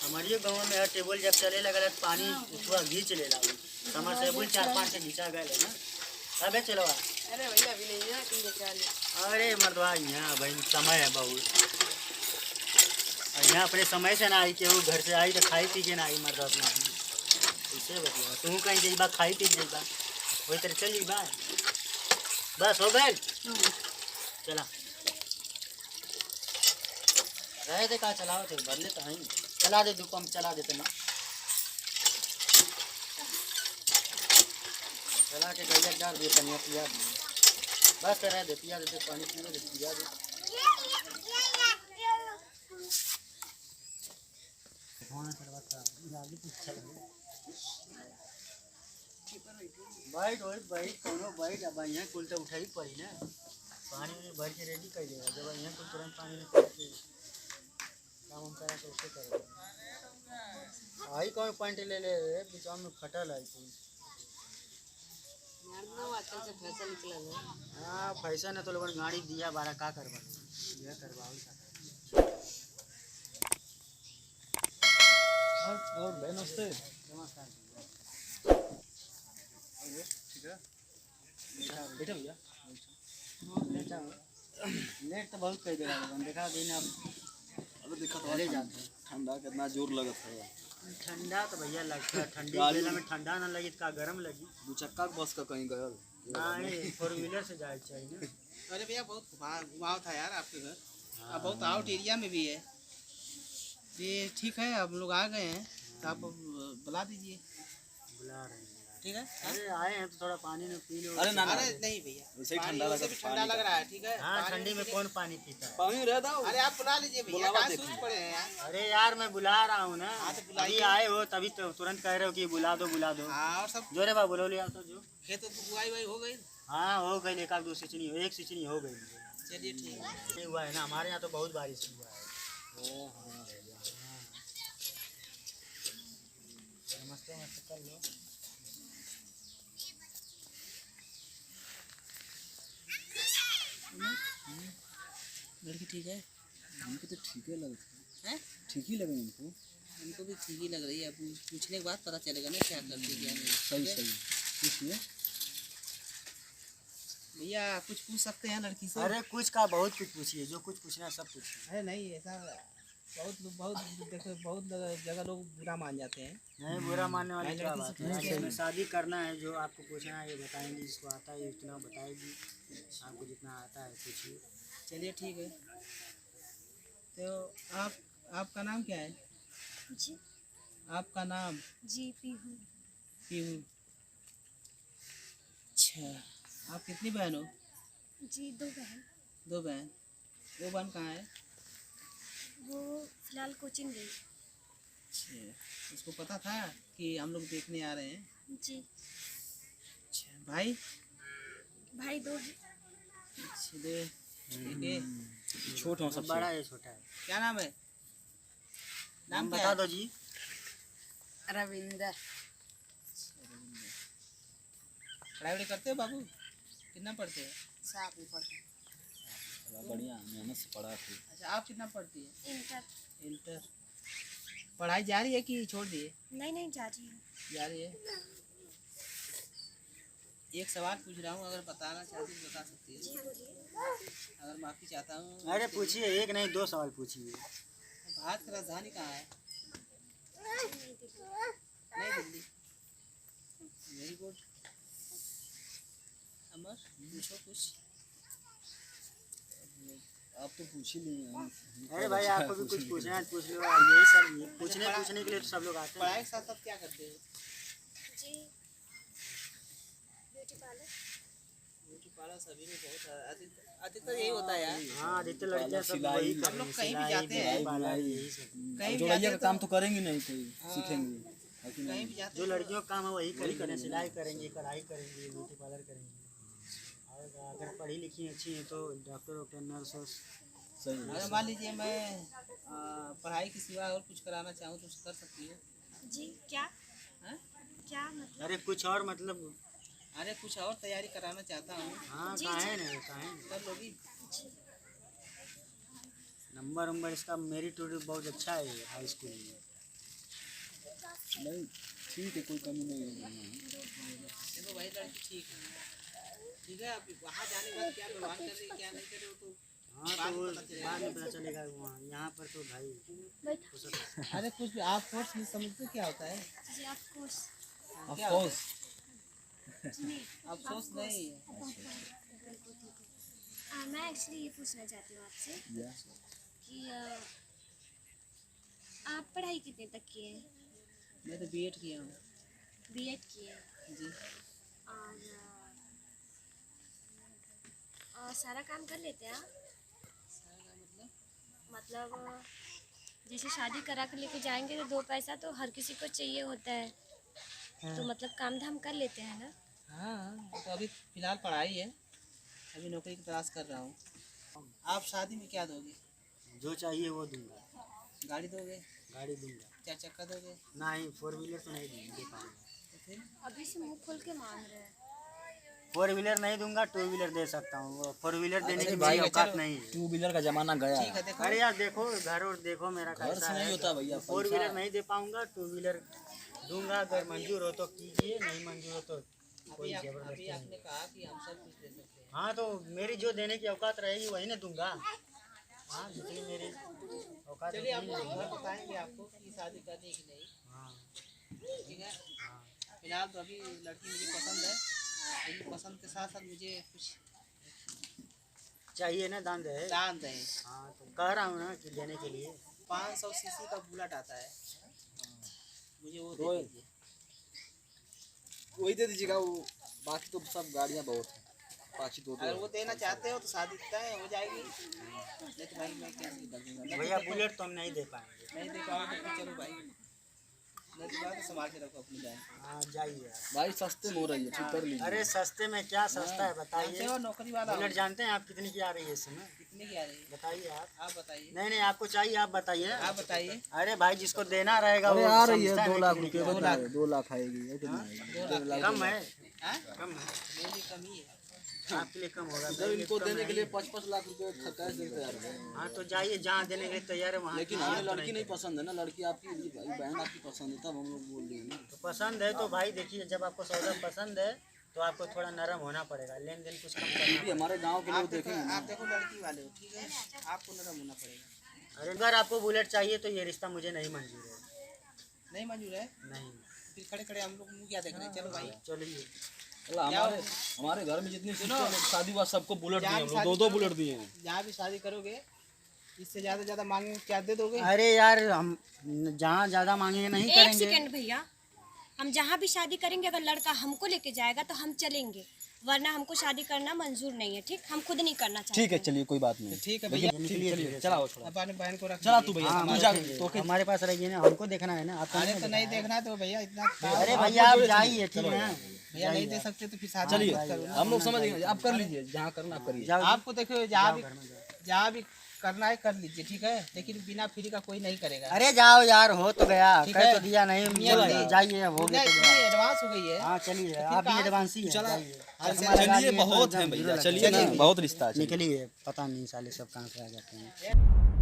हमारे गाँव में हर टेबल जब चले लगा तो पानी पूरा घींच ले लगा समर से बुल 4-5 से घींचा गए ना अबे चलो अरे भैया अभी नहीं है तुम बचा ले। अरे मर्दवा यहाँ भाई समय है बहुत यहाँ अपने समय से ना आई के वो घर से आई तो खाई पी के ना आई मर्दवा अपना इसे बतिया तू कहीं जाइबा खाई पी जाइबा वही तरह चल जाइबा बस हो गए चला रहे थे कहा चलाओ थे भर ले तो है चला दे 2 पंप चला देते ना चला के गैया डाल दिए पनिया पिया दिए बस रह दे पिया दे पानी पीने दे पिया दे बैठ वही बैठ कोनो बैठ अब यहाँ कुल तो उठाई पड़ी ना पानी में भर के रेडी कर देगा जब यहाँ कुल तुरंत पानी में भर के काम हम करा तो उससे करेगा आई कौन पॉइंट ले ले बीच में फटल है कुल आजकल से फैशन निकला है। हाँ फैशन है तो लोगों ने गाड़ी दिया 12 का करवा यह करवाओ और भाई नमस्ते नमस्कार ठीक है बैठो भैया लेट तो बहुत कर देगा देखा दिन अब अबे देखा तो चले जाते हैं ठंडा कितना जोर लगत है ठंडा तो भैया लगता है ठंडी मेला में ठंडा ना लगी का गर्म लगी 2 चक्का बस का कहीं गयल नहीं 4 व्हीलर से जाए चाहिए ना अरे भैया बहुत घुमाव था यार आपके घर अब बहुत आउट एरिया में भी है ये ठीक है अब लोग आ गए हैं तो आप बुला दीजिए बुला रहे हैं ठीक है। अरे आए हैं तो थोड़ा पानी में पी लो अरे ना अरे नहीं भैया वैसे ही ठंडा लगा ठंडा लग रहा है ठीक है। हाँ ठंडी में कौन पानी पीता है पानी रह दो अरे आप बुला लीजिए भैया बुलावा कहाँ देखिए। सूझ पड़े हैं यार। अरे यार मैं बुला रहा हूँ ना हाँ तो बुलाइए। अभी आए हो तभी तो तुरंत कह रहे हो कि बुला दो हाँ और सब जो रे बा बोलो लिया तो जो खेत बुआई वही हो गई। हाँ हो गई एक आध 2 सिंचनी एक सिंचनी हो गई चलिए ठीक है। नहीं हुआ है ना हमारे यहाँ तो बहुत बारिश हुआ है नमस्ते नमस्ते कर लो लड़की ठीक है। हमको तो ठीक ही लगता हैं? ठीक ही लगे हमको हमको भी ठीक ही लग रही है। अब पूछने के बाद पता चलेगा ना क्या करती क्या नहीं। सही सही पूछिए भैया कुछ पूछ सकते हैं लड़की से। अरे कुछ का बहुत कुछ पूछिए जो कुछ पूछना है सब पूछिए अरे नहीं ऐसा बहुत देखो बहुत जगह लोग बुरा मान जाते हैं। नहीं बुरा मानने वाली क्या बात है नहीं, हमें शादी करना है जो आपको पूछना है ये बताएंगे जिसको आता है उतना बताएगी आपको जितना आता है पूछिए चलिए ठीक है। तो आपका नाम क्या है? जी आपका नाम? जी पीहू पीहू। अच्छा आप कितनी बहन हो? जी 2 बहन। 2 बहन। वो बहन कहाँ है? वो फिलहाल कोचिंग गई। अच्छा उसको पता था कि हम लोग देखने आ रहे हैं? जी अच्छा भाई? भाई 2 हैं। अच्छा 2 ठीक है। छोट हो सब सब बड़ा है छोटा है क्या नाम है? नाम क्या बता है? दो जी रविंदर। पढ़ाई वढ़ाई करते हो बाबू? कितना पढ़ते हो? 7 में पढ़ते हैं। बढ़िया मेहनत से पढ़ा थी अच्छा आप कितना पढ़ती है? इंटर। इंटर। पढ़ाई जारी है कि छोड़ दिए? नहीं जा रही हूँ। जारी है। एक सवाल पूछ रहा हूँ अगर बताना चाहती तो बता सकती है। जी बोलिए। अगर माफ़ी चाहता हूँ। अरे पूछिए एक नहीं 2 सवाल पूछिए भारत की राजधानी कहाँ है? नई दिल्ली। Very good. अमर पूछो कुछ। आप तो पूछ ही लिए अरे भाई आपको भी कुछ पूछना है पूछ लो यही सब पूछने के लिए तो सब लोग आते पढ़ाई हैं के साथ साथ क्या करते हो? जी ब्यूटी पार्लर। ब्यूटी पार्लर सभी में बहुत अधिकतर यही होता है यार। हाँ अधिकतर लड़कियाँ सब सिलाई, वही हम लोग करेंगी, कहीं भी सिलाई, जाते हैं। बुनाई, पार्लर, यही सब कहीं भी जोड़ैया जाते का तो काम तो करेंगे नहीं कोई सीखेंगे है कि कहीं नहीं भी जाते जो तो- लड़कियों का काम है वही करेंगे सिलाई करेंगे कढ़ाई करेंगे ब्यूटी पार्लर करेंगे और अगर पढ़ी लिखी अच्छी हैं तो डॉक्टर नर्स सही अगर मान लीजिए मैं पढ़ाई के सिवा और कुछ कराना चाहूँ तो कर सकती हो? जी क्या हाँ? क्या मतलब? अरे कुछ और मतलब अरे कुछ और तैयारी कराना चाहता हूँ। हाँ जी, काहे जी। नहीं काहे नहीं कर लोगी? जी नंबर इसका मेरिट बहुत अच्छा है हाई स्कूल में नहीं ठीक है, कोई कमी नहीं है। देखो भाई लड़की ठीक है अब वहाँ जाने के बाद क्या व्यवहार कर रही है क्या नहीं कर रही वो तो हाँ तो वो बाद में पता चलेगा वहाँ, यहाँ पर तो भाई अरे कुछ भी आप फोर्स नहीं समझते क्या होता है जी ऑफ कोर्स। ऑफ क्या कोर्स। अफसोस नहीं है। मैं एक्चुअली ये पूछना चाहती हूँ आपसे कि आप पढ़ाई कितने तक किए हैं? मैं तो बीएड किया हूँ बीएड किए हैं जी। और सारा काम कर लेते हैं आप? मतलब जैसे शादी करा कर लेके जाएंगे तो 2 पैसा तो हर किसी को चाहिए होता है, तो मतलब काम धाम कर लेते हैं ना? हाँ तो अभी फिलहाल पढ़ाई है, अभी नौकरी की तलाश कर रहा हूँ। आप शादी में क्या दोगे? जो चाहिए वो दूंगा। गाड़ी दोगे? गाड़ी दूंगा। 4 चक्का दोगे? नहीं 4 व्हीलर तो नहीं दे पाऊंगा। तो फिर अभी से मुंह खोल के मांग रहे हैं। 4 व्हीलर नहीं दूंगा, 2 व्हीलर दे सकता हूँ। 4 व्हीलर देने की भाई, मेरी औकात चलो। नहीं है। 2 व्हीलर का जमाना गया। ठीक है देखो अरे यार देखो घर और देखो मेरा घर कैसा से नहीं है। होता भैया, 4 व्हीलर नहीं दे पाऊंगा, 2 व्हीलर दूंगा। अगर मंजूर हो तो कीजिए, नहीं मंजूर हो तो कोई अभी जबरदस्ती नहीं। आपने कहा कि हम सब कुछ दे सकते हैं। हाँ तो मेरी जो देने की औकात रहेगी वही ना दूंगा। हाँ जितनी मेरी औकात चलिए आप उतनी ही दूंगा। बताएंगे आपको कि शादी करनी है कि नहीं। हाँ ठीक है फिलहाल तो अभी लड़की मुझे पसंद है, लेकिन पसंद के साथ साथ मुझे कुछ चाहिए ना दान दे। दान दें। हाँ तो कह रहा हूँ ना कि देने के लिए। 500 सीसी का बुलेट आता है, मुझे वो तो दे दीजिए। वही दे दीजिएगा, वो बाकी तो सब गाड़ियाँ बहुत हैं, बाकी तो अगर वो देना चाहते हो तो शादी तय हो जाएगी, नहीं तो भाई मैं कैसे कर दूंगा। भैया बुलेट तो हम नहीं दे पाएंगे। नहीं दे पाओगे तो फिर चलो भाई, नहीं तो बात संभाल के रखो अपनी जान। हाँ जाइए आप। भाई सस्ते में हो रही है, ठीक कर लीजिए। अरे सस्ते में क्या सस्ता है जानते बताइए। हो नौकरी वाला बुलेट हूँ। जानते हैं आप कितने की आ रही है इस समय? कितने की आ रही है बताइए आप। आप बताइए। नहीं नहीं आपको चाहिए आप बताइए ना। आप बताइए। अरे भाई जिसको देना रहेगा अरे वो आ रही है समझता 2 नहीं लाख कितने की रुपये, आ रही बता रहे 2 लाख आएगी। ये कितना आएगी? 2 लाख है। कम है हाँ? कम है। मेरे लिए कम ही है। आपके लिए कम होगा। जब मेरे लिए इनको कम देने के नहीं लिए है। 5-5 लाख रुपए कैश देने तैयार है। हाँ तो जाइए जहाँ देने के लिए तैयार है वहाँ। लेकिन कीजिए, हमें तो लड़की नहीं पसंद है ना, लड़की आपकी लिए भाई बहन आपकी पसंद है, तब हम लोग बोल रहे हैं ना। तो पसंद है तो भाई देखिए जब आपको सौदा पसंद है तो आपको थोड़ा नरम होना पड़ेगा, लेन देन कुछ कम करना ये भी हमारे गांव के लोग देखेंगे ना। आप देखो लड़की वाले हो, ठीक है आपको नरम होना पड़ेगा। अरे अगर आपको बुलेट चाहिए तो ये रिश्ता मुझे नहीं मंजूर है। नहीं मंजूर है नहीं फिर खड़े खड़े हम लोग मुँह क्या देख रहे हैं। चलो भाई चलिए। अल्लाह, हमारे घर में जितनी सिस्टर लोग शादी हुआ सबको बुलेट दिए, जहाँ हम भी लोग शादी 2-2 बुलेट दिए हैं। जहाँ भी शादी करोगे इससे ज़्यादा मांगेंगे क्या दे दोगे? अरे यार हम जहाँ ज्यादा मांगेंगे नहीं एक करेंगे। सेकंड भैया, हम जहाँ भी शादी करेंगे अगर लड़का हमको लेके जाएगा तो हम चलेंगे, वरना हमको शादी करना मंजूर नहीं है। ठीक, हम खुद नहीं करना चाहते। ठीक है चलिए, कोई बात नहीं। ठीक है भैया, निकलिए चलाओ थोड़ा। अपने बहन को रख चला दीजिए। तू भैया, हाँ, तू हमारे जा पास- तो हमारे पास रहेगी ना, हमको देखना है ना। आपको अरे तो नहीं देखना तो भैया इतना अरे भैया आप जाइए ठीक है। भैया नहीं दे सकते तो फिर शादी चलिए, मत करो ना। हम लोग समझ गए, आप कर लीजिए, जहाँ करना आप करिए। जाओ आपको देखो जहाँ भी करना है कर लीजिए, ठीक है, लेकिन बिना फ्री का कोई नहीं करेगा। अरे जाओ यार, हो तो गया, ठीक कह है। तो दिया नहीं, नियत बोल है। दिया, जाइए अब हो गया तो गया। एडवांस हो गई है। हाँ चलिए, फिर आप भी कहाँ- एडवांस ही है, चला- जाइए। चलिए, चश्मा लगा चलिए दिए तो बहुत एकदम है भैया, जीरो लग चलिए गया। ना, बहुत रिश्ता है। चलिए। निकलिए, पता नहीं साले सब कहाँ से आ जाते हैं।